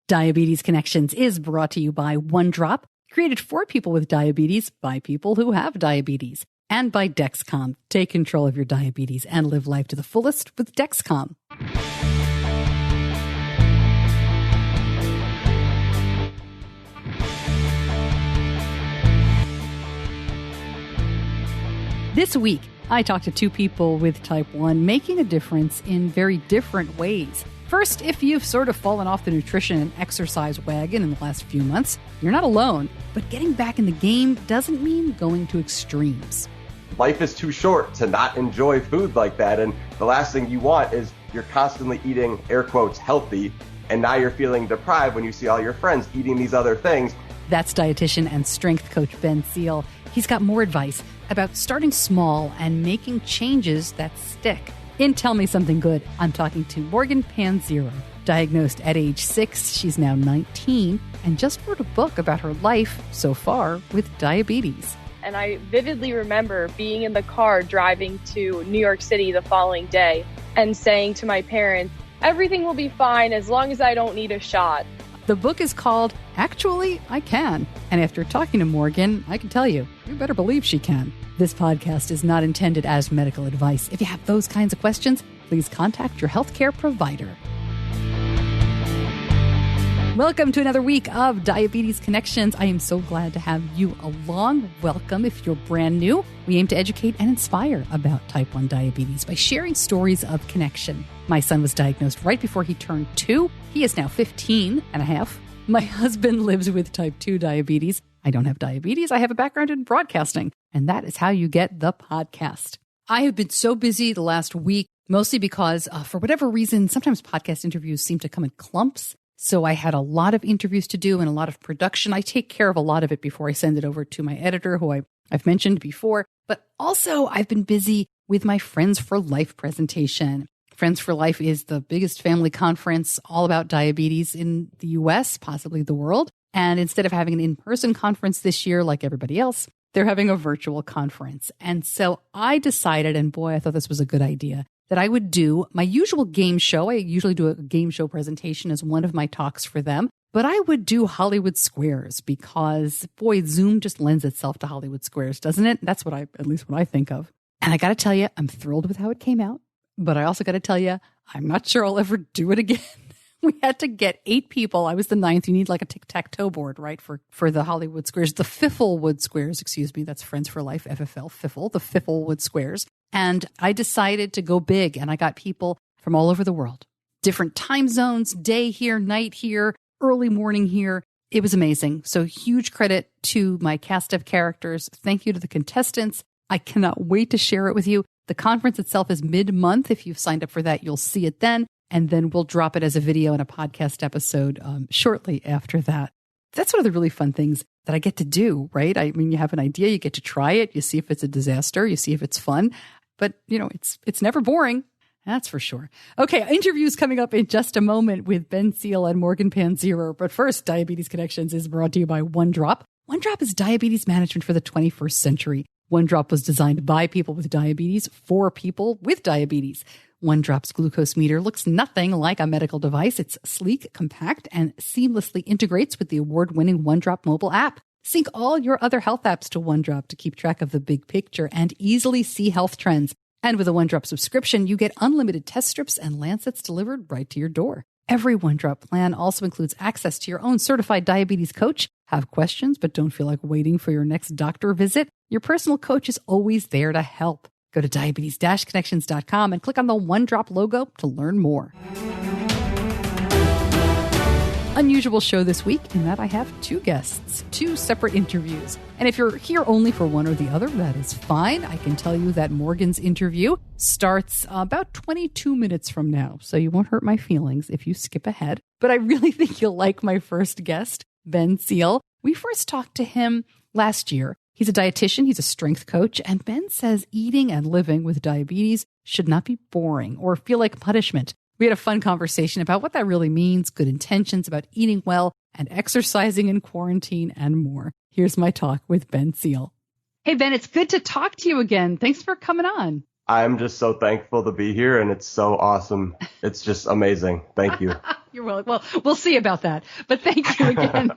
Diabetes Connections is brought to you by One Drop, created for people with diabetes by people who have diabetes, and by Dexcom. Take control of your diabetes and live life to the fullest with Dexcom. This week, I talked to two people with type 1 making a difference in very different ways. First, if you've sort of fallen off the nutrition and exercise wagon in the last few months, you're not alone. But getting back in the game doesn't mean going to extremes. Life is too short to not enjoy food like that. And the last thing you want is you're constantly eating, air quotes, healthy. And now you're feeling deprived when you see all your friends eating these other things. That's dietitian and strength coach Ben Tzeell. He's got more advice about starting small and making changes that stick. In Tell Me Something Good, I'm talking to Morgan Panzirer. Diagnosed at age 6, she's now 19, and just wrote a book about her life so far with diabetes. And I vividly remember being in the car driving to New York City the following day and saying to my parents, everything will be fine as long as I don't need a shot. The book is called Actually, I Can. And after talking to Morgan, I can tell you, you better believe she can. This podcast is not intended as medical advice. If you have those kinds of questions, please contact your healthcare provider. Welcome to another week of Diabetes Connections. I am so glad to have you along. Welcome if you're brand new. We aim to educate and inspire about type 1 diabetes by sharing stories of connection. My son was diagnosed right before he turned 2. He is now 15 and a half. My husband lives with type 2 diabetes. I don't have diabetes. I have a background in broadcasting, and that is how you get the podcast. I have been so busy the last week, mostly because for whatever reason, sometimes podcast interviews seem to come in clumps. So I had a lot of interviews to do and a lot of production. I take care of a lot of it before I send it over to my editor, who I've mentioned before. But also I've been busy with my Friends for Life presentation. Friends for Life is the biggest family conference all about diabetes in the U.S., possibly the world. And instead of having an in-person conference this year like everybody else, they're having a virtual conference. And so I decided, and boy, I thought this was a good idea, that I would do my usual game show. I usually do a game show presentation as one of my talks for them. But I would do Hollywood Squares because, boy, Zoom just lends itself to Hollywood Squares, doesn't it? That's at least what I think of. And I got to tell you, I'm thrilled with how it came out. But I also got to tell you, I'm not sure I'll ever do it again. We had to get 8 people. I was the 9th. You need like a tic-tac-toe board, right, for the Hollywood Squares. The Fifflewood Squares, excuse me. That's Friends for Life, FFL, Fiffle, the Fifflewood Squares. And I decided to go big, and I got people from all over the world. Different time zones, day here, night here, early morning here. It was amazing. So huge credit to my cast of characters. Thank you to the contestants. I cannot wait to share it with you. The conference itself is mid-month. If you've signed up for that, you'll see it then. And then we'll drop it as a video and a podcast episode shortly after that. That's one of the really fun things that I get to do, right? I mean, you have an idea, you get to try it, you see if it's a disaster, you see if it's fun. But, you know, it's never boring. That's for sure. Okay, interviews coming up in just a moment with Ben Tzeell and Morgan Panzirer. But first, Diabetes Connections is brought to you by One Drop. One Drop is diabetes management for the 21st century. One Drop was designed by people with diabetes for people with diabetes. One Drop's glucose meter looks nothing like a medical device. It's sleek, compact, and seamlessly integrates with the award-winning One Drop mobile app. Sync all your other health apps to One Drop to keep track of the big picture and easily see health trends. And with a One Drop subscription, you get unlimited test strips and lancets delivered right to your door. Every One Drop plan also includes access to your own certified diabetes coach. Have questions but don't feel like waiting for your next doctor visit? Your personal coach is always there to help. Go to diabetes-connections.com and click on the One Drop logo to learn more. Unusual show this week in that I have 2 guests, 2 separate interviews. And if you're here only for one or the other, that is fine. I can tell you that Morgan's interview starts about 22 minutes from now, so you won't hurt my feelings if you skip ahead. But I really think you'll like my first guest, Ben Tzeell. We first talked to him last year. He's a dietitian, he's a strength coach, and Ben says eating and living with diabetes should not be boring or feel like punishment. We had a fun conversation about what that really means, good intentions about eating well and exercising in quarantine and more. Here's my talk with Ben Tzeell. Hey, Ben, it's good to talk to you again. Thanks for coming on. I'm just so thankful to be here, and it's so awesome. It's just amazing. Thank you. You're welcome. Well, we'll see about that, but thank you again.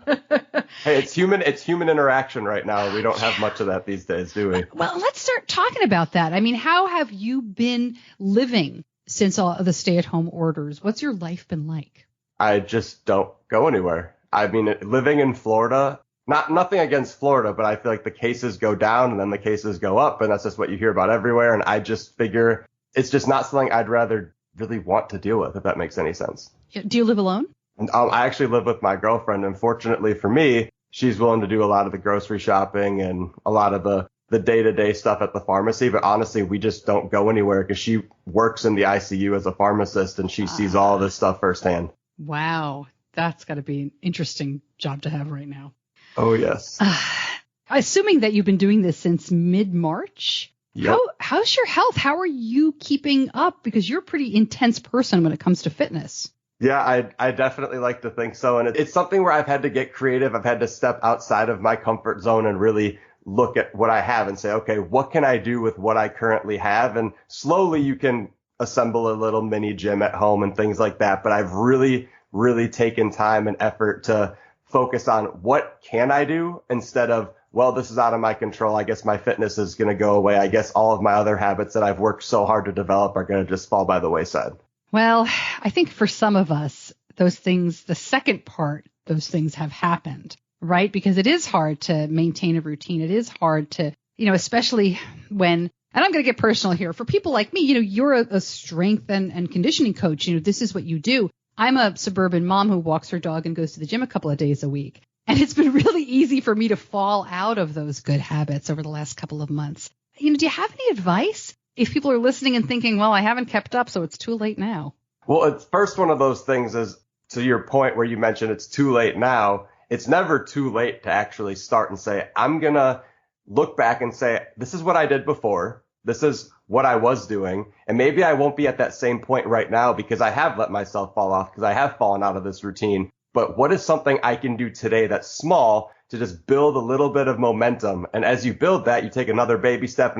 Hey, it's human interaction right now. We don't have much of that these days, do we? Well, let's start talking about that. I mean, how have you been living since all of the stay-at-home orders? What's your life been like? I just don't go anywhere. I mean, living in Florida, nothing against Florida, but I feel like the cases go down and then the cases go up, and that's just what you hear about everywhere. And I just figure it's just not something I'd rather really want to deal with, if that makes any sense. Do you live alone? And I actually live with my girlfriend, and fortunately for me, she's willing to do a lot of the grocery shopping and a lot of the day-to-day stuff at the pharmacy. But honestly, we just don't go anywhere because she works in the ICU as a pharmacist, and she sees all of this stuff firsthand. Wow. That's got to be an interesting job to have right now. Oh, yes. Assuming that you've been doing this since mid-March, yep. How's your health? How are you keeping up? Because you're a pretty intense person when it comes to fitness. Yeah, I definitely like to think so. And it's something where I've had to get creative. I've had to step outside of my comfort zone and really look at what I have and say, okay, what can I do with what I currently have? And slowly you can assemble a little mini gym at home and things like that. But I've really taken time and effort to focus on what can I do instead of, well, this is out of my control. I guess my fitness is going to go away. I guess all of my other habits that I've worked so hard to develop are going to just fall by the wayside. Well, I think for some of us, those things, the second part, those things have happened, right? Because it is hard to maintain a routine. It is hard to, especially when, and I'm going to get personal here, for people like me, you're a strength and conditioning coach. This is what you do. I'm a suburban mom who walks her dog and goes to the gym a couple of days a week. And it's been really easy for me to fall out of those good habits over the last couple of months. Do you have any advice if people are listening and thinking, well, I haven't kept up, so it's too late now? Well, it's first one of those things is, to your point where you mentioned it's too late now, it's never too late to actually start and say, I'm going to look back and say, this is what I did before. This is what I was doing. And maybe I won't be at that same point right now because I have let myself fall off, because I have fallen out of this routine. But what is something I can do today that's small to just build a little bit of momentum? And as you build that, you take another baby step,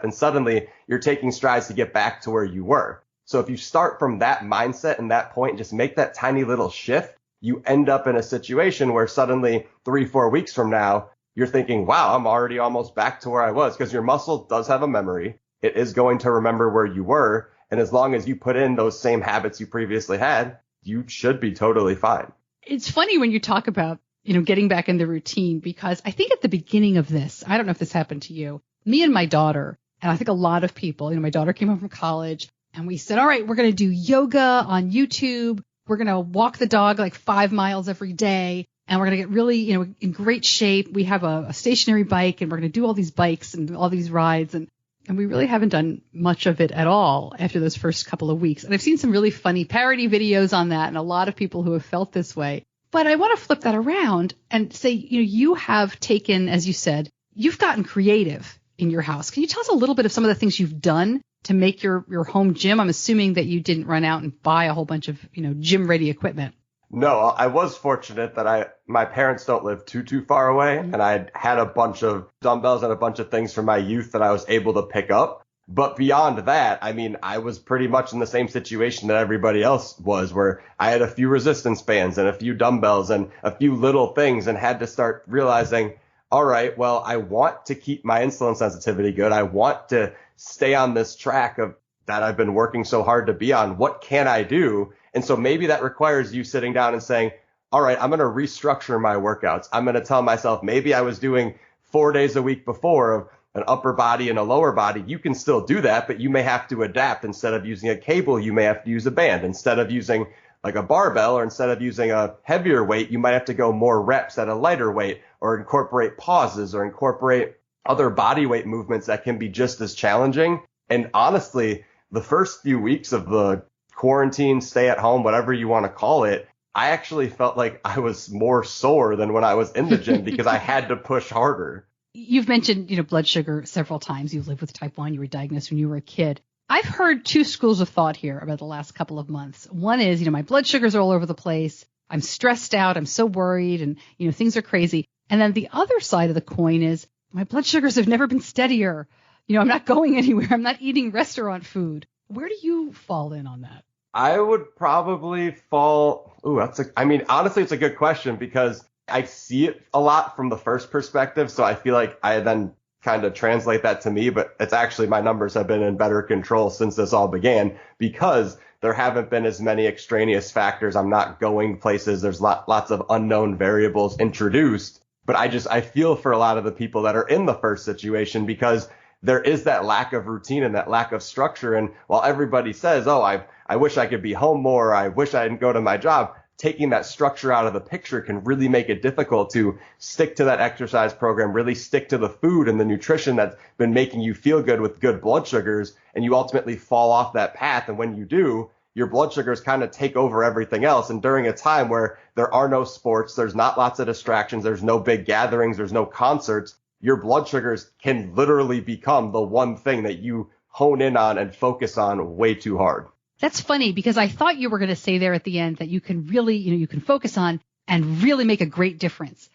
and suddenly you're taking strides to get back to where you were. So if you start from that mindset and that point, and just make that tiny little shift, you end up in a situation where suddenly 3-4 weeks from now, you're thinking, wow, I'm already almost back to where I was, because your muscle does have a memory. It is going to remember where you were. And as long as you put in those same habits you previously had, you should be totally fine. It's funny when you talk about, getting back in the routine, because I think at the beginning of this, I don't know if this happened to you, me and my daughter, and I think a lot of people, my daughter came home from college and we said, all right, we're going to do yoga on YouTube. We're going to walk the dog like 5 miles every day. And we're going to get really, in great shape. We have a stationary bike, and we're going to do all these bikes and all these rides. And we really haven't done much of it at all after those first couple of weeks. And I've seen some really funny parody videos on that and a lot of people who have felt this way. But I want to flip that around and say, you have taken, as you said, you've gotten creative in your house. Can you tell us a little bit of some of the things you've done to make your home gym? I'm assuming that you didn't run out and buy a whole bunch of, gym ready equipment. No, I was fortunate that my parents don't live too far away, and I had a bunch of dumbbells and a bunch of things from my youth that I was able to pick up. But beyond that, I was pretty much in the same situation that everybody else was, where I had a few resistance bands and a few dumbbells and a few little things, and had to start realizing, all right, well, I want to keep my insulin sensitivity good. I want to stay on this track of that I've been working so hard to be on. What can I do? And so maybe that requires you sitting down and saying, all right, I'm going to restructure my workouts. I'm going to tell myself, maybe I was doing 4 days a week before of an upper body and a lower body. You can still do that, but you may have to adapt. Instead of using a cable, you may have to use a band. Instead of using like a barbell, or instead of using a heavier weight, you might have to go more reps at a lighter weight, or incorporate pauses, or incorporate other body weight movements that can be just as challenging. And honestly, the first few weeks of the quarantine, stay at home, whatever you want to call it, I actually felt like I was more sore than when I was in the gym because I had to push harder. You've mentioned, blood sugar several times. You lived with type 1. You were diagnosed when you were a kid. I've heard two schools of thought here about the last couple of months. One is, my blood sugars are all over the place. I'm stressed out. I'm so worried, and, things are crazy. And then the other side of the coin is my blood sugars have never been steadier. I'm not going anywhere. I'm not eating restaurant food. Where do you fall in on that? I would probably fall. Honestly, it's a good question because I see it a lot from the first perspective. So I feel like I then kind of translate that to me, but it's actually my numbers have been in better control since this all began because there haven't been as many extraneous factors. I'm not going places. There's lots of unknown variables introduced. But I feel for a lot of the people that are in the first situation because there is that lack of routine and that lack of structure. And while everybody says, oh, I wish I could be home more, I wish I didn't go to my job, taking that structure out of the picture can really make it difficult to stick to that exercise program, really stick to the food and the nutrition that's been making you feel good with good blood sugars. And you ultimately fall off that path. And when you do, your blood sugars kind of take over everything else. And during a time where there are no sports, there's not lots of distractions, there's no big gatherings, there's no concerts, your blood sugars can literally become the one thing that you hone in on and focus on way too hard. That's funny because I thought you were going to say there at the end that you can really, you can focus on and really make a great difference.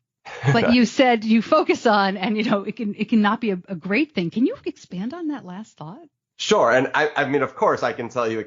But you said you focus on and, it can not be a great thing. Can you expand on that last thought? Sure. And I mean, of course, I can tell you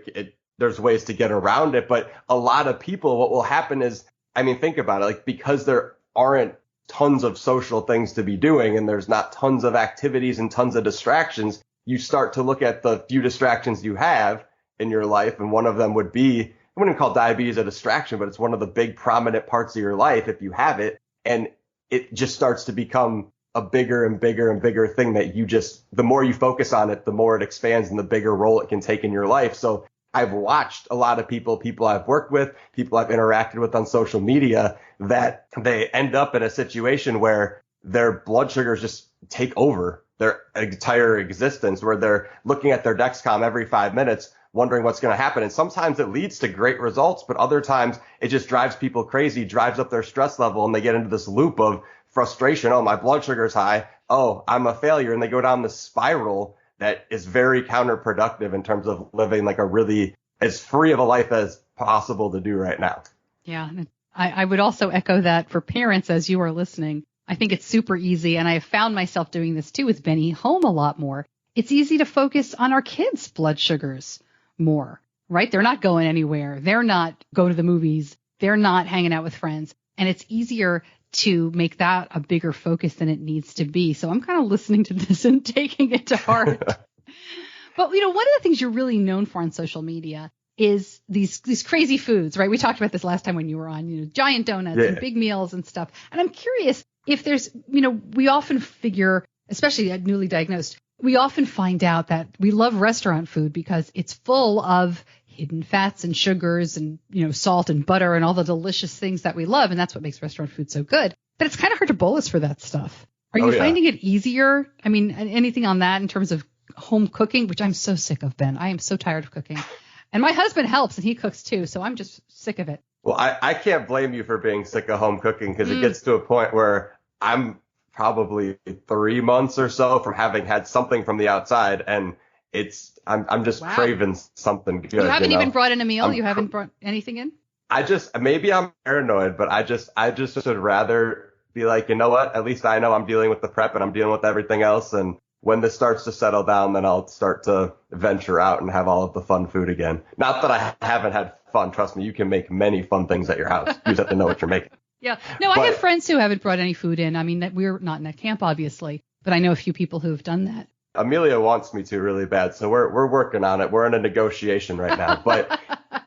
there's ways to get around it. But a lot of people, what will happen is, think about it, like because there aren't tons of social things to be doing and there's not tons of activities and tons of distractions, you start to look at the few distractions you have in your life. And one of them would be, I wouldn't call diabetes a distraction, but it's one of the big prominent parts of your life if you have it. And it just starts to become a bigger and bigger and bigger thing that the more you focus on it, the more it expands and the bigger role it can take in your life. So I've watched a lot of people I've worked with, people I've interacted with on social media, that they end up in a situation where their blood sugars just take over their entire existence, where they're looking at their Dexcom every 5 minutes, wondering what's going to happen. And sometimes it leads to great results, but other times it just drives people crazy, drives up their stress level, and they get into this loop of frustration. Oh, my blood sugar is high. Oh, I'm a failure. And they go down this spiral that is very counterproductive in terms of living like a really as free of a life as possible to do right now. Yeah. I would also echo that for parents as you are listening. I think it's super easy. And I have found myself doing this too with Benny home a lot more. It's easy to focus on our kids' blood sugars more, right? They're not going anywhere. They're not go to the movies. They're not hanging out with friends. And it's easier to make that a bigger focus than it needs to be. So I'm kind of listening to this and taking it to heart. But, one of the things you're really known for on social media is these crazy foods, right? We talked about this last time when you were on, giant donuts and big meals and stuff. And I'm curious if there's, we often figure, especially at newly diagnosed, we often find out that we love restaurant food because it's full of hidden fats and sugars and, salt and butter and all the delicious things that we love. And that's what makes restaurant food so good. But it's kind of hard to bolus for that stuff. Are you finding it easier? Anything on that in terms of home cooking, which I'm so sick of, Ben. I am so tired of cooking. And my husband helps and he cooks too. So I'm just sick of it. Well, I can't blame you for being sick of home cooking because it gets to a point where I'm probably 3 months or so from having had something from the outside, and I'm just craving something good. You haven't even brought in a meal? You haven't brought anything in? Maybe I'm paranoid, but I just would rather be like, you know what? At least I know I'm dealing with the prep and I'm dealing with everything else. And when this starts to settle down, then I'll start to venture out and have all of the fun food again. Not that I haven't had fun. Trust me, you can make many fun things at your house. You just have to know what you're making. Yeah. No, I have friends who haven't brought any food in. That we're not in that camp, obviously, but I know a few people who have done that. Amelia wants me to really bad, so we're working on it. We're in a negotiation right now. But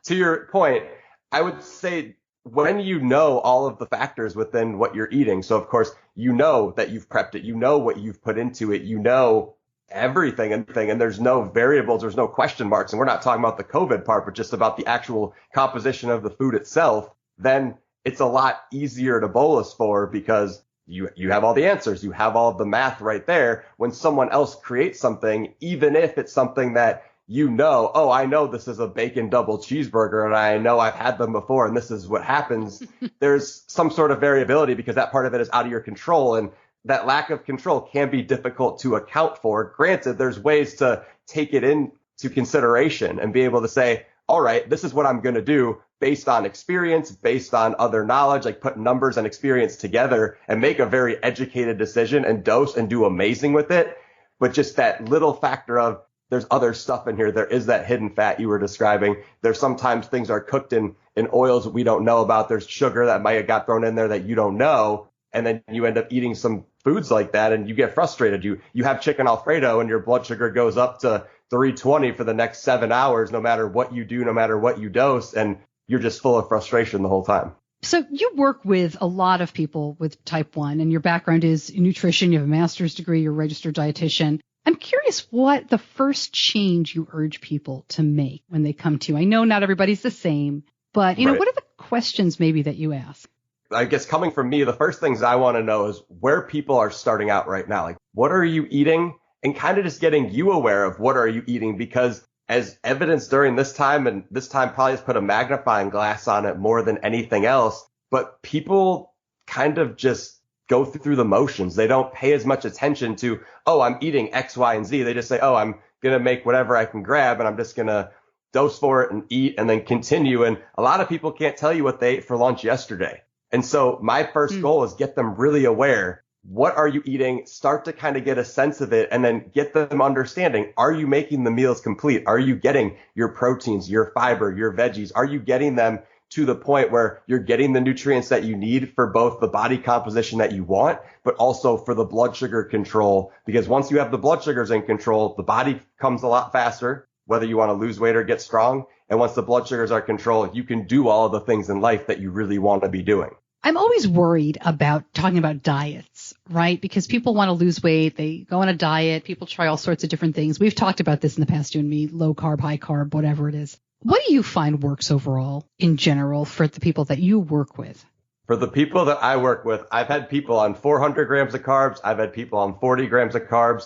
to your point, I would say when you know all of the factors within what you're eating, so of course you know that you've prepped it, you know what you've put into it, you know everything, and there's no variables, there's no question marks, and we're not talking about the COVID part, but just about the actual composition of the food itself, then it's a lot easier to bolus for because you have all the answers. You have all of the math right there. When someone else creates something, even if it's something that I know this is a bacon double cheeseburger and I know I've had them before and this is what happens. There's some sort of variability because that part of it is out of your control, and that lack of control can be difficult to account for. Granted, there's ways to take it into consideration and be able to say, all right, this is what I'm going to do based on experience, based on other knowledge, like put numbers and experience together and make a very educated decision and dose and do amazing with it. but just that little factor of there's other stuff in here. There is that hidden fat you were describing. There's sometimes things are cooked in oils that we don't know about. There's sugar that might have got thrown in there that you don't know. And then you end up eating some foods like that and you get frustrated. You have chicken Alfredo and your blood sugar goes up to 320 for the next 7 hours, no matter what you do, no matter what you dose. And you're just full of frustration the whole time. So you work with a lot of people with type 1 and your background is in nutrition. You have a master's degree, you're a registered dietitian. I'm curious what the first change you urge people to make when they come to you. I know not everybody's the same, but you know, what are the questions maybe that you ask? I guess coming from me, the first things I want to know is where people are starting out right now. Like, what are you eating? And kind of just getting you aware of what are you eating, because as evidence during this time, and this time probably has put a magnifying glass on it more than anything else, but people kind of just go through the motions. They don't pay as much attention to, oh, I'm eating X, Y, and Z. They just say, oh, I'm going to make whatever I can grab and I'm just going to dose for it and eat and then continue. And a lot of people can't tell you what they ate for lunch yesterday. And so my first goal is get them really aware. What are you eating? Start to kind of get a sense of it and then get them understanding. Are you making the meals complete? Are you getting your proteins, your fiber, your veggies? Are you getting them to the point where you're getting the nutrients that you need for both the body composition that you want, but also for the blood sugar control? Because once you have the blood sugars in control, the body comes a lot faster, whether you want to lose weight or get strong. And once the blood sugars are controlled, you can do all of the things in life that you really want to be doing. I'm always worried about talking about diets, right? Because people want to lose weight. They go on a diet. People try all sorts of different things. We've talked about this in the past, you and me, low carb, high carb, whatever it is. What do you find works overall in general for the people that you work with? For the people that I work with, I've had people on 400 grams of carbs. I've had people on 40 grams of carbs.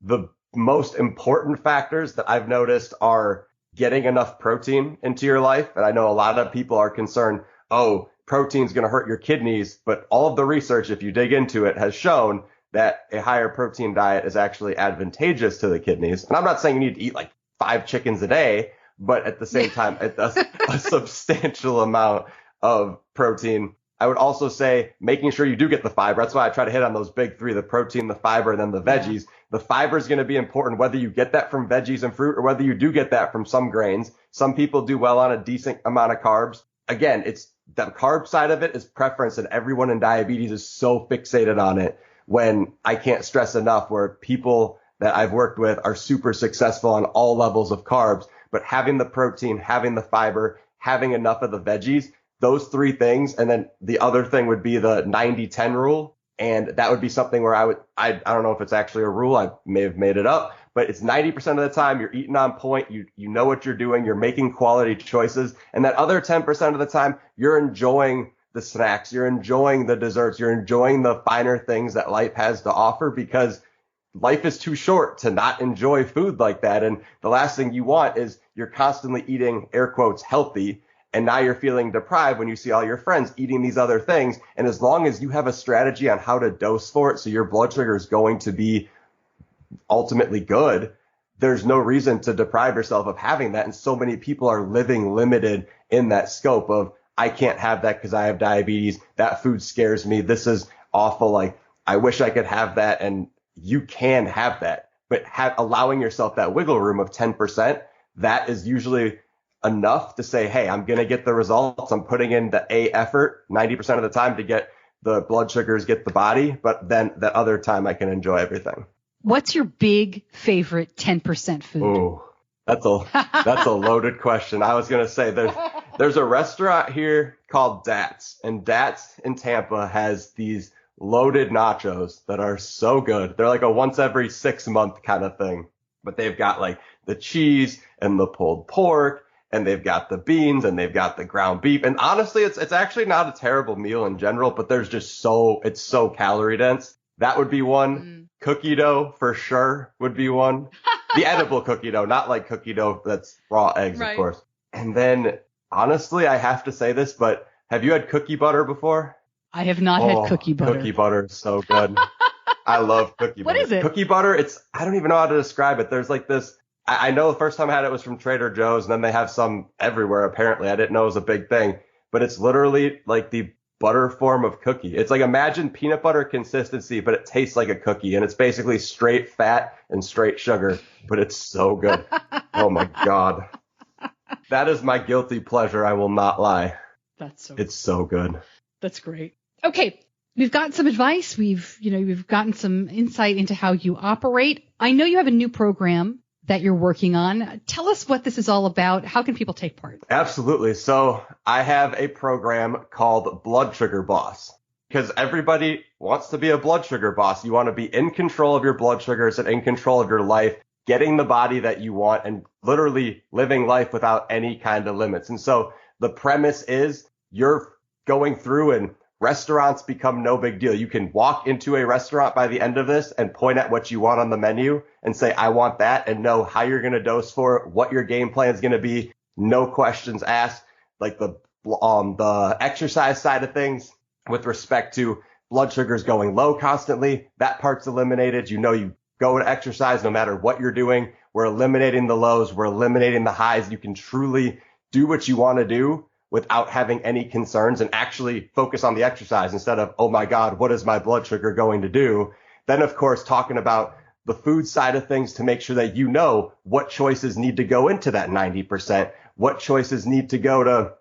The most important factors that I've noticed are getting enough protein into your life. And I know a lot of people are concerned, oh, protein's going to hurt your kidneys. But all of the research, if you dig into it, has shown that a higher protein diet is actually advantageous to the kidneys. And I'm not saying you need to eat like 5 chickens a day, but at the same time, it does a substantial amount of protein. I would also say making sure you do get the fiber. That's why I try to hit on those big 3, the protein, the fiber, and then the veggies. The fiber is going to be important, whether you get that from veggies and fruit or whether you do get that from some grains. Some people do well on a decent amount of carbs. Again, it's the carb side of it is preference, and everyone in diabetes is so fixated on it, when I can't stress enough where people that I've worked with are super successful on all levels of carbs. But having the protein, having the fiber, having enough of the veggies, those 3 things. And then the other thing would be the 90-10 rule. And that would be something where I don't know if it's actually a rule. I may have made it up, but it's 90% of the time you're eating on point. You know what you're doing. You're making quality choices. And that other 10% of the time you're enjoying the snacks. You're enjoying the desserts. You're enjoying the finer things that life has to offer, because life is too short to not enjoy food like that. And the last thing you want is you're constantly eating, air quotes, healthy, and now you're feeling deprived when you see all your friends eating these other things. And as long as you have a strategy on how to dose for it so your blood sugar is going to be ultimately good, there's no reason to deprive yourself of having that. And so many people are living limited in that scope of, I can't have that because I have diabetes. That food scares me. This is awful. Like, I wish I could have that. And you can have that, but allowing yourself that wiggle room of 10%, that is usually enough to say, hey, I'm going to get the results. I'm putting in the effort 90% of the time to get the blood sugars, get the body, but then that other time I can enjoy everything. What's your big favorite 10% food? Oh, that's a loaded question. I was going to say there's a restaurant here called Dat's, and Dat's in Tampa has these loaded nachos that are so good. They're like a once every 6 month kind of thing, but they've got like the cheese and the pulled pork, and they've got the beans, and they've got the ground beef. And honestly, it's actually not a terrible meal in general, but there's just it's so calorie dense. That would be one. Cookie dough for sure would be one. The edible cookie dough, not like cookie dough that's raw eggs, right, of course. And then honestly, I have to say this, but have you had cookie butter before? I have not had cookie butter. Cookie butter is so good. I love cookie butter. What is it? Cookie butter, I don't even know how to describe it. There's like this, I know the first time I had it was from Trader Joe's, and then they have some everywhere apparently. I didn't know it was a big thing, but it's literally like the butter form of cookie. It's like, imagine peanut butter consistency, but it tastes like a cookie, and it's basically straight fat and straight sugar, but it's so good. Oh my God. That is my guilty pleasure. I will not lie. It's so good. That's great. Okay. We've got some advice. We've gotten some insight into how you operate. I know you have a new program that you're working on. Tell us what this is all about. How can people take part? Absolutely. So I have a program called Blood Sugar Boss, because everybody wants to be a blood sugar boss. You want to be in control of your blood sugars and in control of your life, getting the body that you want and literally living life without any kind of limits. And so the premise is you're going through and restaurants become no big deal. You can walk into a restaurant by the end of this and point at what you want on the menu and say, I want that, and know how you're going to dose for it, what your game plan is going to be. No questions asked. Like the exercise side of things with respect to blood sugars going low constantly, that part's eliminated. You go to exercise no matter what you're doing. We're eliminating the lows. We're eliminating the highs. You can truly do what you want to do without having any concerns and actually focus on the exercise instead of, oh my God, what is my blood sugar going to do? Then, of course, talking about the food side of things to make sure that you know what choices need to go into that 90%, what choices need to go to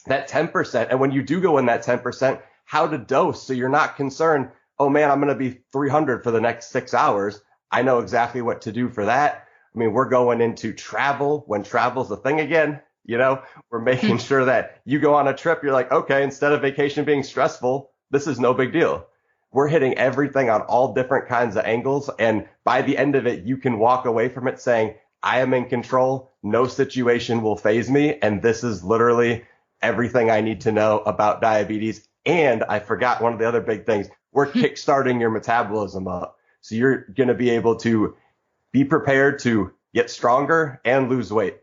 that 10%. And when you do go in that 10%, how to dose so you're not concerned, oh man, I'm going to be 300 for the next 6 hours. I know exactly what to do for that. I mean, we're going into travel when travel's a thing again. We're making sure that you go on a trip. You're like, okay, instead of vacation being stressful, this is no big deal. We're hitting everything on all different kinds of angles. And by the end of it, you can walk away from it saying, I am in control. No situation will faze me. And this is literally everything I need to know about diabetes. And I forgot one of the other big things. We're kickstarting your metabolism up. So you're going to be able to be prepared to get stronger and lose weight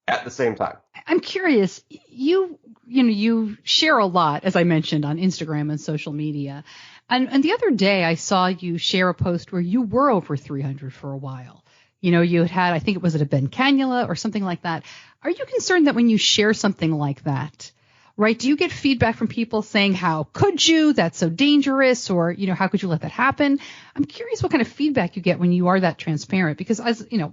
at the same time. I'm curious, you share a lot, as I mentioned, on Instagram and social media. And the other day I saw you share a post where you were over 300 for a while. You had, I think it was at a Ben Cannula or something like that. Are you concerned that when you share something like that, right, do you get feedback from people saying, how could you? That's so dangerous. Or, how could you let that happen? I'm curious what kind of feedback you get when you are that transparent, because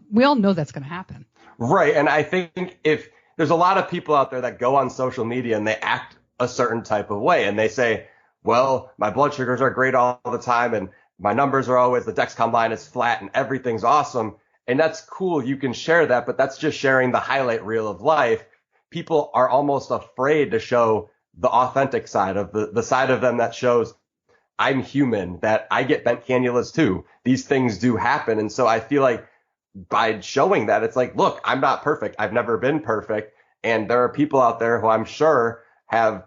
we all know that's going to happen. Right. And I think if there's a lot of people out there that go on social media and they act a certain type of way and they say, well, my blood sugars are great all the time and my numbers are always, the Dexcom line is flat and everything's awesome. And that's cool. You can share that, but that's just sharing the highlight reel of life. People are almost afraid to show the authentic side of the side of them that shows I'm human, that I get bent cannulas too. These things do happen. And so I feel like by showing that, it's like, look, I'm not perfect. I've never been perfect. And there are people out there who I'm sure have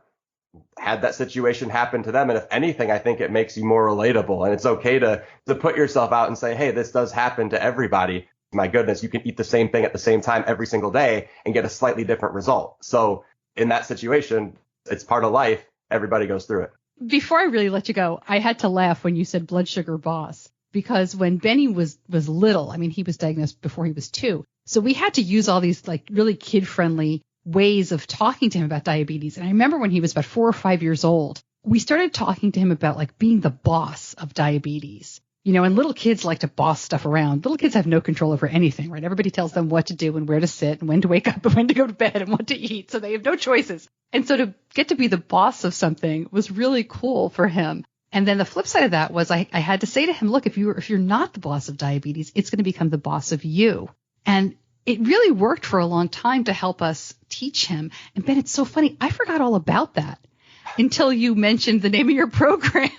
had that situation happen to them. And if anything, I think it makes you more relatable. And it's okay to put yourself out and say, hey, this does happen to everybody. My goodness, you can eat the same thing at the same time every single day and get a slightly different result. So in that situation, it's part of life. Everybody goes through it. Before I really let you go, I had to laugh when you said blood sugar boss. Because when Benny was little, I mean, he was diagnosed before he was 2. So we had to use all these like really kid-friendly ways of talking to him about diabetes. And I remember when he was about 4 or 5 years old, we started talking to him about like being the boss of diabetes. And little kids like to boss stuff around. Little kids have no control over anything, right? Everybody tells them what to do and where to sit and when to wake up and when to go to bed and what to eat. So they have no choices. And so to get to be the boss of something was really cool for him. And then the flip side of that was I had to say to him, look, if you're not the boss of diabetes, it's going to become the boss of you. And it really worked for a long time to help us teach him. And Ben, it's so funny. I forgot all about that until you mentioned the name of your program.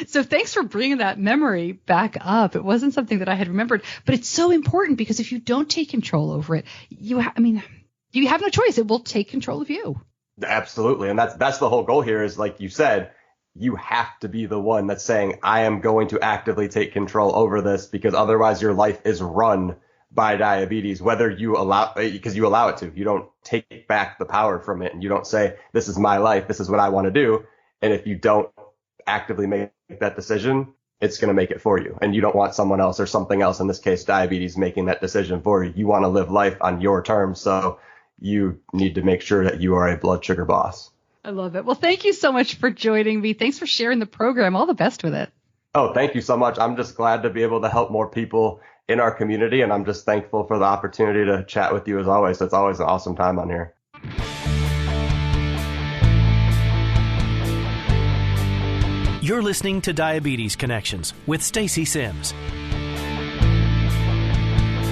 So thanks for bringing that memory back up. It wasn't something that I had remembered, but it's so important because if you don't take control over it, you have no choice. It will take control of you. Absolutely. And that's the whole goal here is, like you said, you have to be the one that's saying, I am going to actively take control over this, because otherwise your life is run by diabetes, whether you allow it to. You don't take back the power from it and you don't say, this is my life, this is what I want to do. And if you don't actively make that decision, it's going to make it for you. And you don't want someone else or something else, in this case, diabetes, making that decision for you. You want to live life on your terms. So you need to make sure that you are a blood sugar boss. I love it. Well, thank you so much for joining me. Thanks for sharing the program. All the best with it. Oh, thank you so much. I'm just glad to be able to help more people in our community, and I'm just thankful for the opportunity to chat with you as always. It's always an awesome time on here. You're listening to Diabetes Connections with Stacey Sims.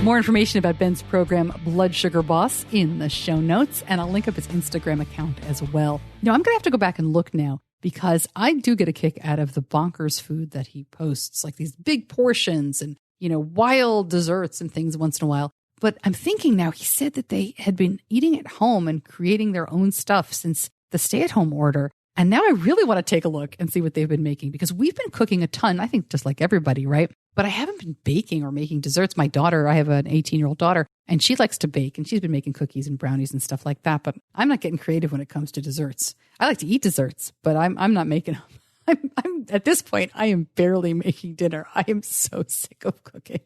More information about Ben's program, Blood Sugar Boss, in the show notes, and I'll link up his Instagram account as well. Now, I'm going to have to go back and look now because I do get a kick out of the bonkers food that he posts, like these big portions and, wild desserts and things once in a while. But I'm thinking now, he said that they had been eating at home and creating their own stuff since the stay-at-home order. And now I really want to take a look and see what they've been making because we've been cooking a ton, I think just like everybody, right? But I haven't been baking or making desserts. My daughter, I have an 18-year-old daughter, and she likes to bake, and she's been making cookies and brownies and stuff like that. But I'm not getting creative when it comes to desserts. I like to eat desserts, but I'm not making them. I'm at this point, I am barely making dinner. I am so sick of cooking.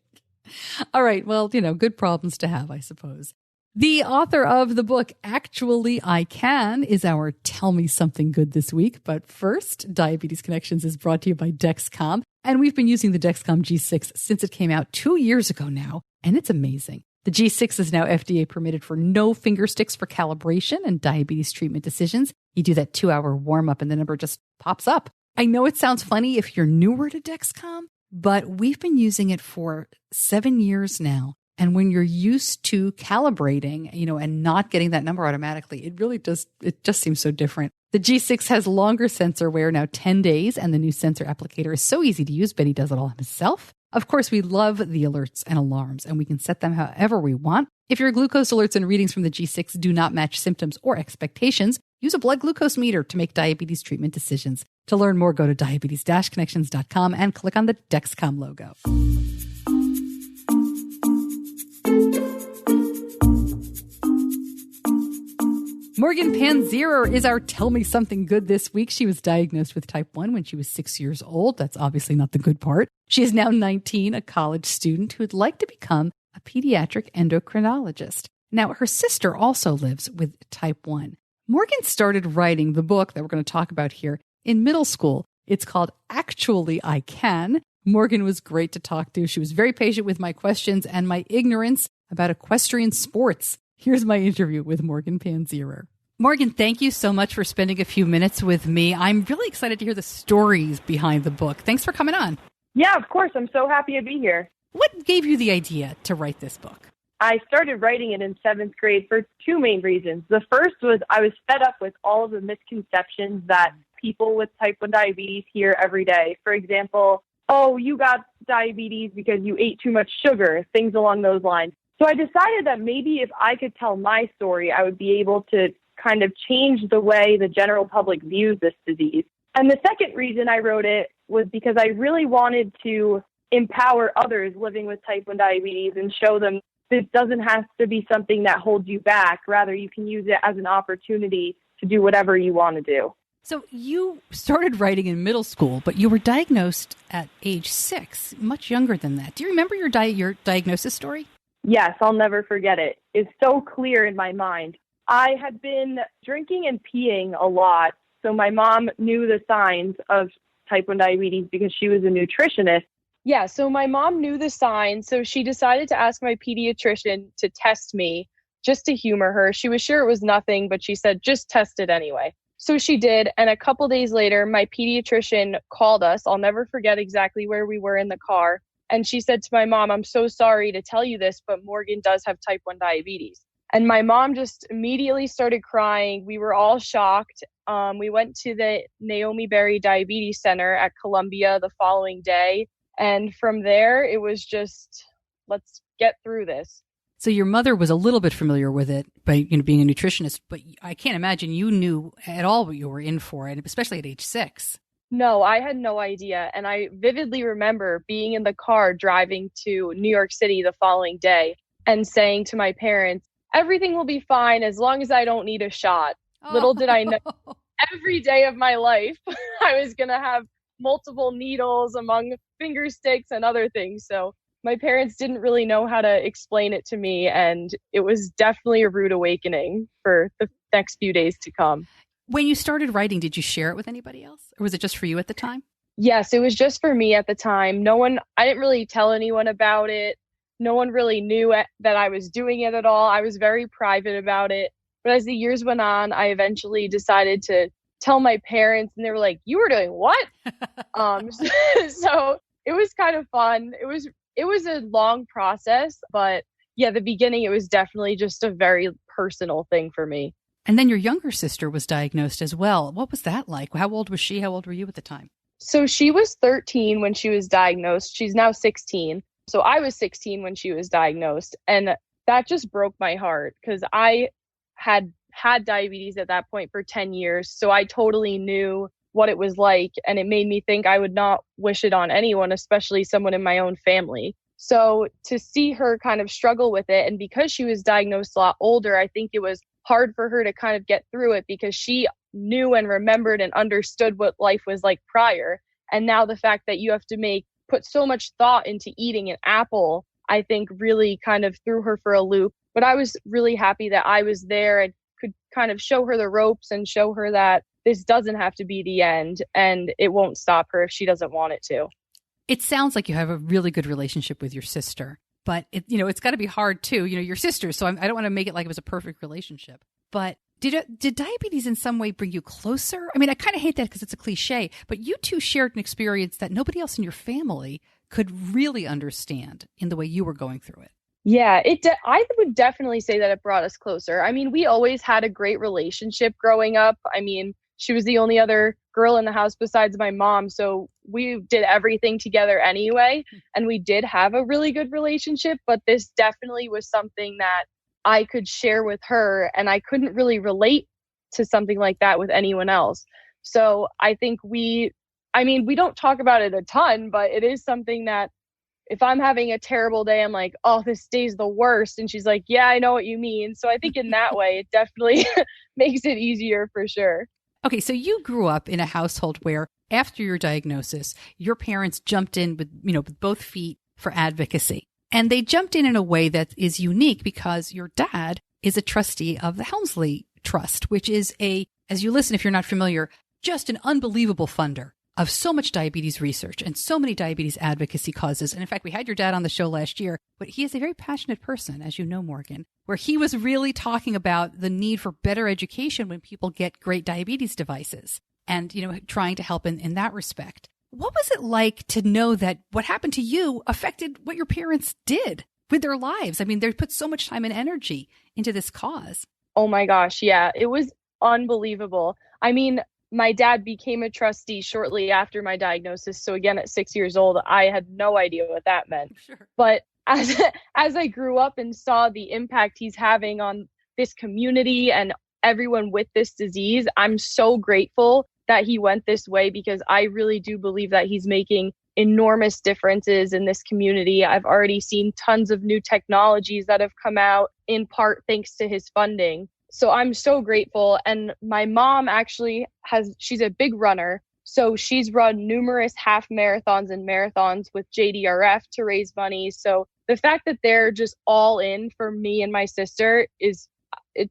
All right, well, good problems to have, I suppose. The author of the book, Actually I Can, is our Tell Me Something Good this week. But first, Diabetes Connections is brought to you by Dexcom. And we've been using the Dexcom G6 since it came out 2 years ago now. And it's amazing. The G6 is now FDA permitted for no finger sticks for calibration and diabetes treatment decisions. You do that 2-hour warm up and the number just pops up. I know it sounds funny if you're newer to Dexcom, but we've been using it for 7 years now. And when you're used to calibrating, and not getting that number automatically, it just seems so different. The G6 has longer sensor wear, now 10 days, and the new sensor applicator is so easy to use. Benny does it all himself. Of course, we love the alerts and alarms, and we can set them however we want. If your glucose alerts and readings from the G6 do not match symptoms or expectations, use a blood glucose meter to make diabetes treatment decisions. To learn more, go to diabetes-connections.com and click on the Dexcom logo. Morgan Panzirer is our Tell Me Something Good this week. She was diagnosed with type 1 when she was 6 years old. That's obviously not the good part. She is now 19, a college student who would like to become a pediatric endocrinologist. Now, her sister also lives with type 1. Morgan started writing the book that we're going to talk about here in middle school. It's called Actually I Can. Morgan was great to talk to. She was very patient with my questions and my ignorance about equestrian sports. Here's my interview with Morgan Panzirer. Morgan, thank you so much for spending a few minutes with me. I'm really excited to hear the stories behind the book. Thanks for coming on. Yeah, of course. I'm so happy to be here. What gave you the idea to write this book? I started writing it in 7th grade for 2 main reasons. The first was I was fed up with all of the misconceptions that people with type 1 diabetes hear every day. For example, oh, you got diabetes because you ate too much sugar, things along those lines. So I decided that maybe if I could tell my story, I would be able to kind of change the way the general public views this disease. And the second reason I wrote it was because I really wanted to empower others living with type 1 diabetes and show them this doesn't have to be something that holds you back. Rather, you can use it as an opportunity to do whatever you want to do. So you started writing in middle school, but you were diagnosed at age 6, much younger than that. Do you remember your diagnosis story? Yes, I'll never forget it. It's so clear in my mind. I had been drinking and peeing a lot, so my mom knew the signs of type 1 diabetes because she was a nutritionist. Yeah, so my mom knew the signs, so she decided to ask my pediatrician to test me just to humor her. She was sure it was nothing, but she said, just test it anyway. So she did, and a couple days later, my pediatrician called us. I'll never forget exactly where we were in the car. And she said to my mom, I'm so sorry to tell you this, but Morgan does have type 1 diabetes. And my mom just immediately started crying. We were all shocked. We went to the Naomi Berry Diabetes Center at Columbia the following day. And from there, it was just, let's get through this. So your mother was a little bit familiar with it by being a nutritionist, but I can't imagine you knew at all what you were in for, and especially at age 6. No, I had no idea. And I vividly remember being in the car driving to New York City the following day and saying to my parents, everything will be fine as long as I don't need a shot. Oh. Little did I know, every day of my life, I was going to have multiple needles among finger sticks and other things. So my parents didn't really know how to explain it to me. And it was definitely a rude awakening for the next few days to come. When you started writing, did you share it with anybody else? Or was it just for you at the time? Yes, it was just for me at the time. I didn't really tell anyone about it. No one really knew that I was doing it at all. I was very private about it. But as the years went on, I eventually decided to tell my parents, and they were like, "You were doing what?" So it was kind of fun. It was a long process, but yeah, the beginning, it was definitely just a very personal thing for me. And then your younger sister was diagnosed as well. What was that like? How old was she? How old were you at the time? So she was 13 when she was diagnosed. She's now 16. So I was 16 when she was diagnosed. And that just broke my heart because I had diabetes at that point for 10 years. So I totally knew what it was like. And it made me think I would not wish it on anyone, especially someone in my own family. So to see her kind of struggle with it, and because she was diagnosed a lot older, I think it was hard for her to kind of get through it because she knew and remembered and understood what life was like prior. And now the fact that you have to put so much thought into eating an apple, I think really kind of threw her for a loop. But I was really happy that I was there and could kind of show her the ropes and show her that this doesn't have to be the end and it won't stop her if she doesn't want it to. It sounds like you have a really good relationship with your sister, but it's got to be hard too. Your sister, so I don't want to make it like it was a perfect relationship. But did diabetes in some way bring you closer? I mean, I kind of hate that because it's a cliche, but you two shared an experience that nobody else in your family could really understand in the way you were going through it. Yeah, I would definitely say that it brought us closer. I mean, we always had a great relationship growing up. I mean, she was the only other girl in the house besides my mom. So we did everything together anyway. And we did have a really good relationship. But this definitely was something that I could share with her. And I couldn't really relate to something like that with anyone else. So I think we don't talk about it a ton, but it is something that if I'm having a terrible day, I'm like, oh, this day's the worst. And she's like, yeah, I know what you mean. So I think in that way, it definitely makes it easier for sure. Okay, so you grew up in a household where after your diagnosis, your parents jumped in with both feet for advocacy. And they jumped in a way that is unique because your dad is a trustee of the Helmsley Trust, which is as you listen, if you're not familiar, just an unbelievable funder of so much diabetes research and so many diabetes advocacy causes. And in fact, we had your dad on the show last year, but he is a very passionate person, as you know, Morgan, where he was really talking about the need for better education when people get great diabetes devices and, trying to help in that respect. What was it like to know that what happened to you affected what your parents did with their lives? I mean, they put so much time and energy into this cause. Oh my gosh. Yeah, it was unbelievable. I mean, my dad became a trustee shortly after my diagnosis. So again, at 6 years old, I had no idea what that meant. Sure. But as I grew up and saw the impact he's having on this community and everyone with this disease, I'm so grateful that he went this way because I really do believe that he's making enormous differences in this community. I've already seen tons of new technologies that have come out in part thanks to his funding. So I'm so grateful. And my mom actually she's a big runner. So she's run numerous half marathons and marathons with JDRF to raise money. So the fact that they're just all in for me and my sister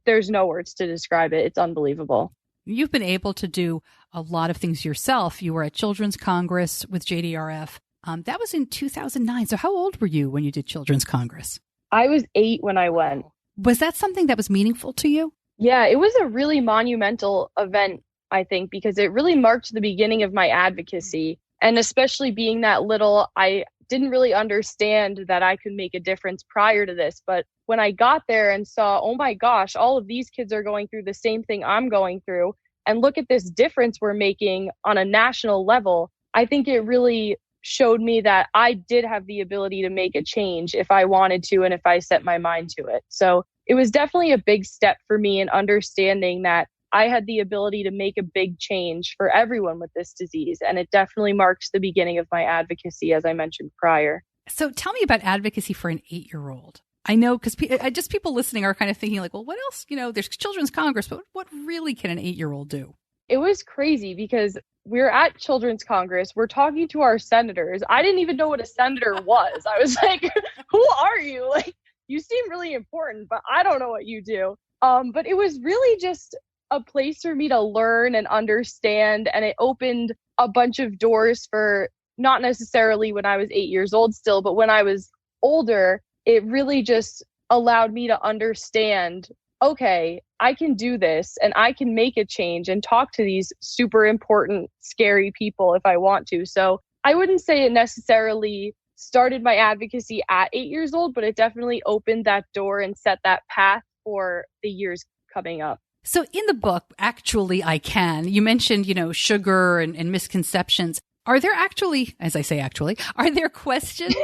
there's no words to describe it. It's unbelievable. You've been able to do a lot of things yourself. You were at Children's Congress with JDRF. That was in 2009. So how old were you when you did Children's Congress? I was 8 when I went. Was that something that was meaningful to you? Yeah, it was a really monumental event, I think, because it really marked the beginning of my advocacy. And especially being that little, I didn't really understand that I could make a difference prior to this. But when I got there and saw, oh my gosh, all of these kids are going through the same thing I'm going through, and look at this difference we're making on a national level, I think it really showed me that I did have the ability to make a change if I wanted to and if I set my mind to it. So it was definitely a big step for me in understanding that I had the ability to make a big change for everyone with this disease. And it definitely marks the beginning of my advocacy, as I mentioned prior. So tell me about advocacy for an 8-year-old. I know because just people listening are kind of thinking like, well, what else? There's Children's Congress, but what really can an 8-year-old do? It was crazy because we're at Children's Congress. We're talking to our senators. I didn't even know what a senator was. I was like, who are you? Like, you seem really important, but I don't know what you do. But it was really just a place for me to learn and understand. And it opened a bunch of doors for not necessarily when I was 8 years old still, but when I was older, it really just allowed me to understand, okay, I can do this and I can make a change and talk to these super important, scary people if I want to. So I wouldn't say it necessarily started my advocacy at 8 years old, but it definitely opened that door and set that path for the years coming up. So in the book, Actually I Can, you mentioned, sugar and misconceptions. Are there actually, as I say actually, are there questions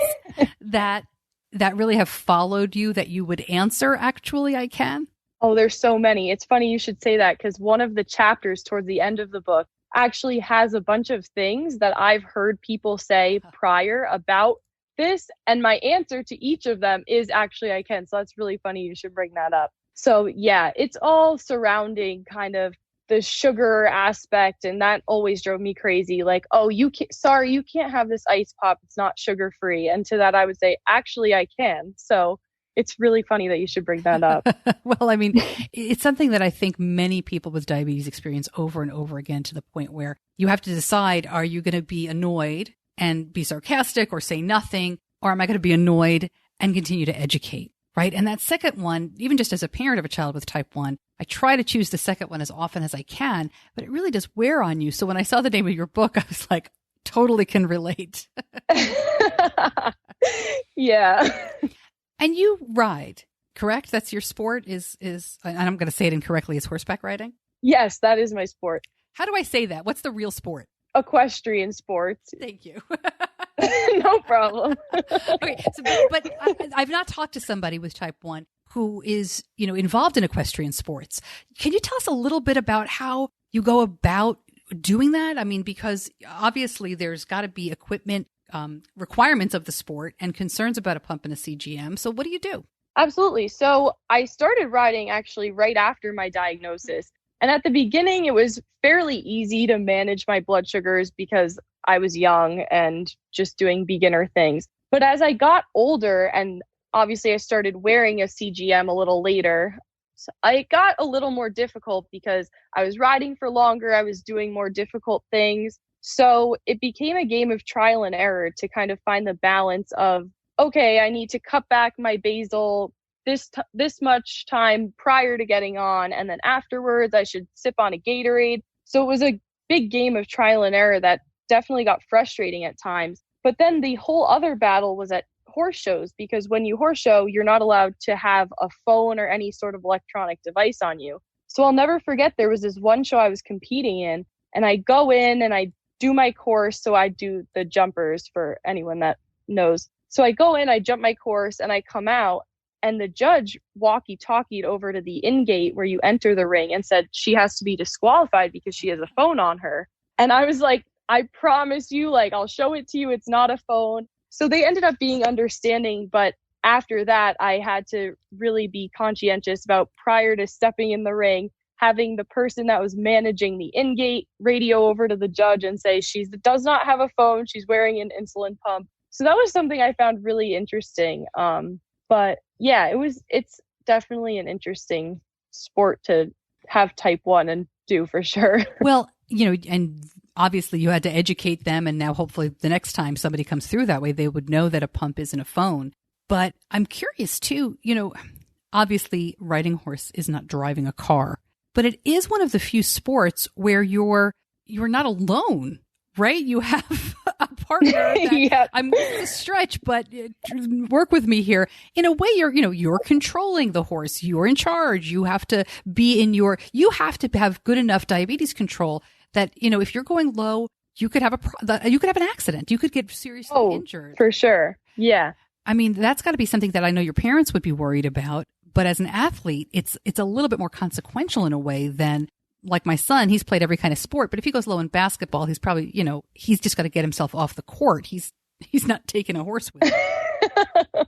that really have followed you that you would answer, Actually I Can? Oh, there's so many. It's funny you should say that because one of the chapters towards the end of the book actually has a bunch of things that I've heard people say prior about this. And my answer to each of them is Actually I Can. So that's really funny. You should bring that up. So yeah, it's all surrounding kind of the sugar aspect. And that always drove me crazy. Like, oh, you can't have this ice pop. It's not sugar free. And to that, I would say, actually, I can. So it's really funny that you should bring that up. Well, I mean, it's something that I think many people with diabetes experience over and over again, to the point where you have to decide, are you going to be annoyed and be sarcastic or say nothing? Or am I going to be annoyed and continue to educate? Right. And that second one, even just as a parent of a child with type 1, I try to choose the second one as often as I can, but it really does wear on you. So when I saw the name of your book, I was like, totally can relate. Yeah. And you ride, correct? That's your sport is, and I'm going to say it incorrectly, is horseback riding? Yes, that is my sport. How do I say that? What's the real sport? Equestrian sports. Thank you. No problem. Okay, but I've not talked to somebody with type 1 who is, involved in equestrian sports. Can you tell us a little bit about how you go about doing that? I mean, because obviously there's got to be equipment requirements of the sport and concerns about a pump and a CGM. So what do you do? Absolutely. So I started riding actually right after my diagnosis. And at the beginning, it was fairly easy to manage my blood sugars because I was young and just doing beginner things. But as I got older, and obviously I started wearing a CGM a little later, so it got a little more difficult because I was riding for longer. I was doing more difficult things. So it became a game of trial and error to kind of find the balance of, okay, I need to cut back my basal this much time prior to getting on, and then afterwards I should sip on a Gatorade. So it was a big game of trial and error that definitely got frustrating at times. But then the whole other battle was at horse shows, because when you horse show, you're not allowed to have a phone or any sort of electronic device on you. So I'll never forget, there was this one show I was competing in, and I go in and I do my course. So I do the jumpers for anyone that knows. So I go in, I jump my course, and I come out, and the judge walkie-talkied over to the in-gate where you enter the ring and said she has to be disqualified because she has a phone on her. And I was like, I promise you, I'll show it to you. It's not a phone. So they ended up being understanding. But after that, I had to really be conscientious about, prior to stepping in the ring, having the person that was managing the in-gate radio over to the judge and say, she does not have a phone. She's wearing an insulin pump. So that was something I found really interesting. But yeah, it's definitely an interesting sport to have type 1 and do, for sure. Well, and obviously you had to educate them, and now hopefully the next time somebody comes through that way, they would know that a pump isn't a phone. But I'm curious too, obviously riding a horse is not driving a car, but it is one of the few sports where you're not alone, right? You have a partner that, Yep. I'm going to stretch, but work with me here. In a way, you're controlling the horse. You're in charge. You have to you have to have good enough diabetes control that, if you're going low, you could have an accident. You could get seriously injured. For sure. Yeah. I mean, that's got to be something that I know your parents would be worried about. But as an athlete, it's a little bit more consequential in a way than, like my son. He's played every kind of sport, but if he goes low in basketball, he's probably, he's just got to get himself off the court. He's not taking a horse with him.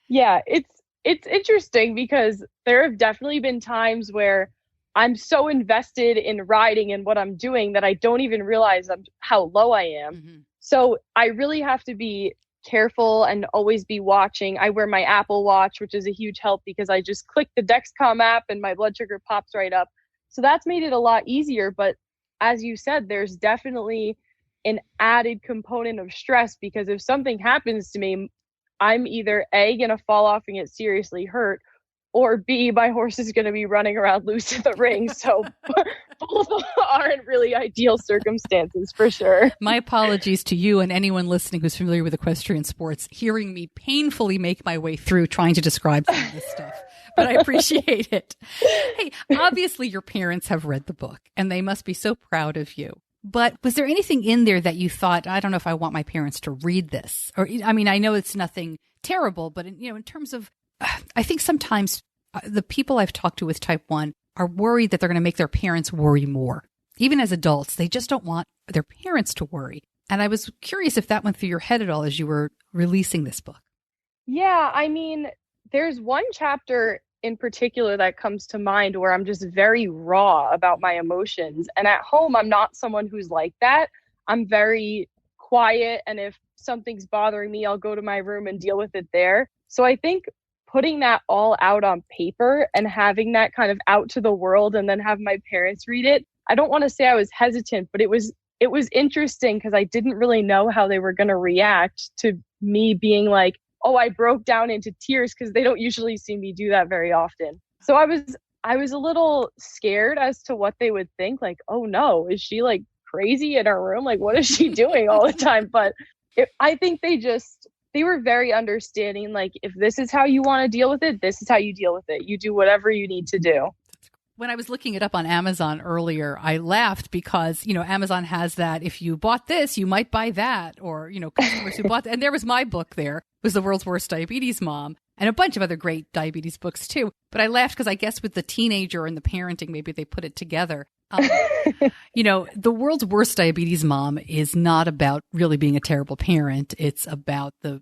Yeah, it's interesting because there have definitely been times where I'm so invested in riding and what I'm doing that I don't even realize how low I am. Mm-hmm. So I really have to be careful and always be watching. I wear my Apple Watch, which is a huge help because I just click the Dexcom app and my blood sugar pops right up. So that's made it a lot easier. But as you said, there's definitely an added component of stress, because if something happens to me, I'm either A, going to fall off and get seriously hurt, or B, my horse is going to be running around loose in the ring. So both aren't really ideal circumstances for sure. My apologies to you and anyone listening who's familiar with equestrian sports, hearing me painfully make my way through trying to describe some of this stuff. But I appreciate it. Hey, obviously your parents have read the book and they must be so proud of you. But was there anything in there that you thought, I don't know if I want my parents to read this? Or, I mean, I know it's nothing terrible, but in terms of, I think sometimes the people I've talked to with type 1 are worried that they're going to make their parents worry more. Even as adults, they just don't want their parents to worry. And I was curious if that went through your head at all as you were releasing this book. Yeah, I mean, there's one chapter in particular that comes to mind where I'm just very raw about my emotions. And at home, I'm not someone who's like that. I'm very quiet. And if something's bothering me, I'll go to my room and deal with it there. So I think putting that all out on paper and having that kind of out to the world and then have my parents read it, I don't want to say I was hesitant, but it was interesting because I didn't really know how they were going to react to me being like, oh, I broke down into tears, because they don't usually see me do that very often. So I was a little scared as to what they would think, like, oh no, is she like crazy in her room? Like, what is she doing all the time? But I think they were very understanding. Like, if this is how you want to deal with it, this is how you deal with it. You do whatever you need to do. When I was looking it up on Amazon earlier, I laughed because, Amazon has that, if you bought this, you might buy that, or, customers who bought that. And there was my book there, was The World's Worst Diabetes Mom, and a bunch of other great diabetes books too. But I laughed because I guess with the teenager and the parenting, maybe they put it together. The World's Worst Diabetes Mom is not about really being a terrible parent. It's about the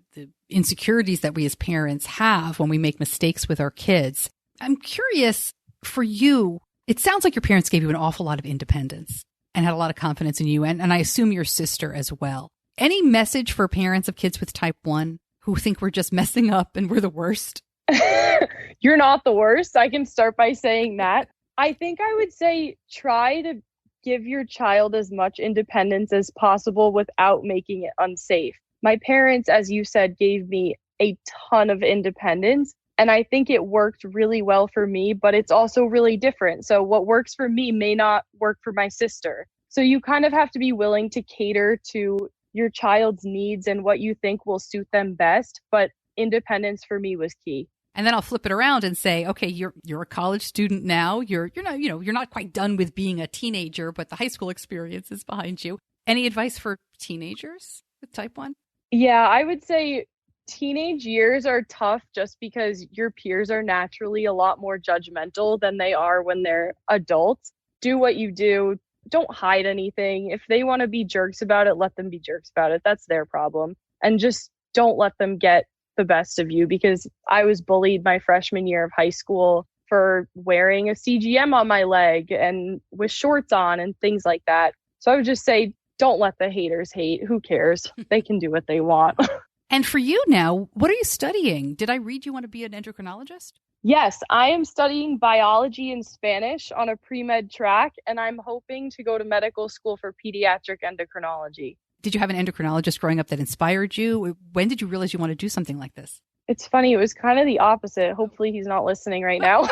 insecurities that we as parents have when we make mistakes with our kids. I'm curious, for you, it sounds like your parents gave you an awful lot of independence and had a lot of confidence in you, and I assume your sister as well. Any message for parents of kids with type 1 who think we're just messing up and we're the worst? You're not the worst. I can start by saying that. I think I would say try to give your child as much independence as possible without making it unsafe. My parents, as you said, gave me a ton of independence. And I think it worked really well for me, but it's also really different. So what works for me may not work for my sister. So you kind of have to be willing to cater to your child's needs and what you think will suit them best. But independence for me was key. And then I'll flip it around and say, okay, you're a college student now. You're not quite done with being a teenager, but the high school experience is behind you. Any advice for teenagers with type 1? Yeah, I would say teenage years are tough just because your peers are naturally a lot more judgmental than they are when they're adults. Do what you do. Don't hide anything. If they want to be jerks about it, let them be jerks about it. That's their problem. And just don't let them get the best of you, because I was bullied my freshman year of high school for wearing a CGM on my leg and with shorts on and things like that. So I would just say, don't let the haters hate. Who cares? They can do what they want. And for you now, what are you studying? Did I read you want to be an endocrinologist? Yes, I am studying biology and Spanish on a pre-med track, and I'm hoping to go to medical school for pediatric endocrinology. Did you have an endocrinologist growing up that inspired you? When did you realize you want to do something like this? It's funny. It was kind of the opposite. Hopefully he's not listening right now.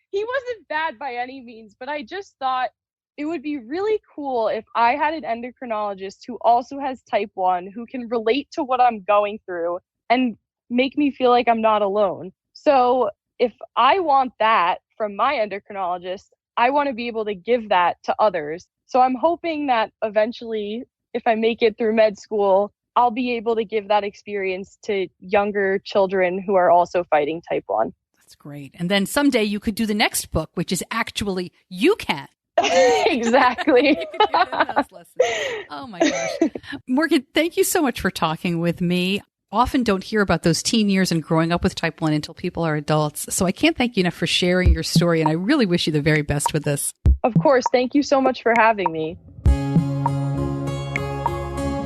He wasn't bad by any means, but I just thought it would be really cool if I had an endocrinologist who also has type 1, who can relate to what I'm going through and make me feel like I'm not alone. So if I want that from my endocrinologist, I want to be able to give that to others. So I'm hoping that eventually, if I make it through med school, I'll be able to give that experience to younger children who are also fighting type 1. That's great. And then someday you could do the next book, which is actually You Can. Exactly. Oh my gosh. Morgan, thank you so much for talking with me. Often don't hear about those teen years and growing up with type 1 until people are adults. So I can't thank you enough for sharing your story. And I really wish you the very best with this. Of course. Thank you so much for having me.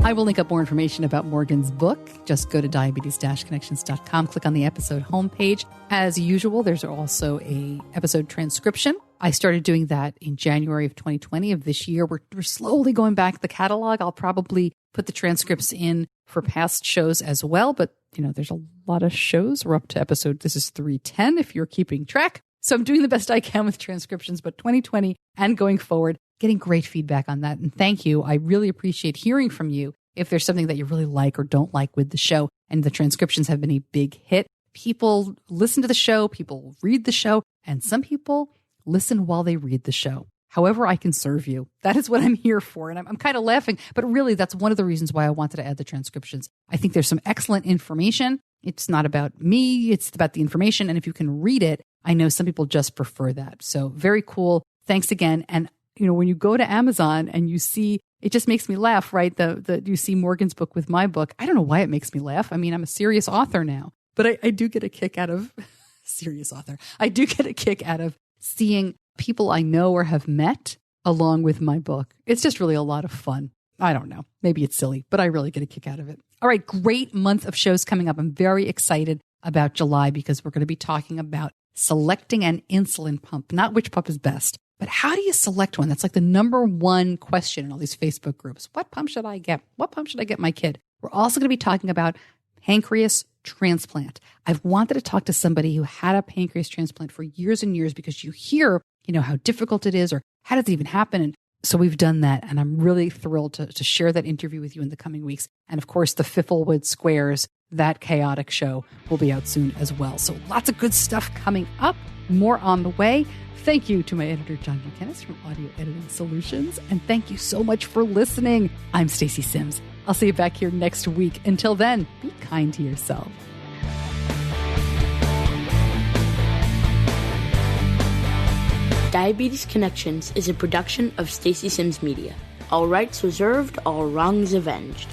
I will link up more information about Morgan's book. Just go to diabetes-connections.com, click on the episode homepage. As usual, there's also a episode transcription. I started doing that in January of 2020 of this year. We're slowly going back the catalog. I'll probably put the transcripts in for past shows as well, but there's a lot of shows. We're up to this is 310 if you're keeping track. So I'm doing the best I can with transcriptions, but 2020 and going forward, getting great feedback on that. And thank you. I really appreciate hearing from you. If there's something that you really like or don't like with the show, and the transcriptions have been a big hit, people listen to the show, people read the show, and some people listen while they read the show. However I can serve you. That is what I'm here for. And I'm kind of laughing, but really that's one of the reasons why I wanted to add the transcriptions. I think there's some excellent information. It's not about me, it's about the information. And if you can read it, I know some people just prefer that. So very cool. Thanks again. And when you go to Amazon and you see, it just makes me laugh, right? You see Morgan's book with my book. I don't know why it makes me laugh. I mean, I'm a serious author now, but I do get a kick out of serious author. I do get a kick out of seeing people I know or have met along with my book. It's just really a lot of fun. I don't know. Maybe it's silly, but I really get a kick out of it. All right. Great month of shows coming up. I'm very excited about July because we're going to be talking about selecting an insulin pump, not which pump is best, but how do you select one? That's like the number one question in all these Facebook groups. What pump should I get? What pump should I get my kid? We're also going to be talking about pancreas transplant. I've wanted to talk to somebody who had a pancreas transplant for years and years because you hear, how difficult it is or how does it even happen? And so we've done that. And I'm really thrilled to share that interview with you in the coming weeks. And of course, the Fifflewood Squares, that chaotic show, will be out soon as well. So lots of good stuff coming up, more on the way. Thank you to my editor, John Buchanan from Audio Editing Solutions. And thank you so much for listening. I'm Stacey Sims. I'll see you back here next week. Until then, be kind to yourself. Diabetes Connections is a production of Stacey Sims Media. All rights reserved, all wrongs avenged.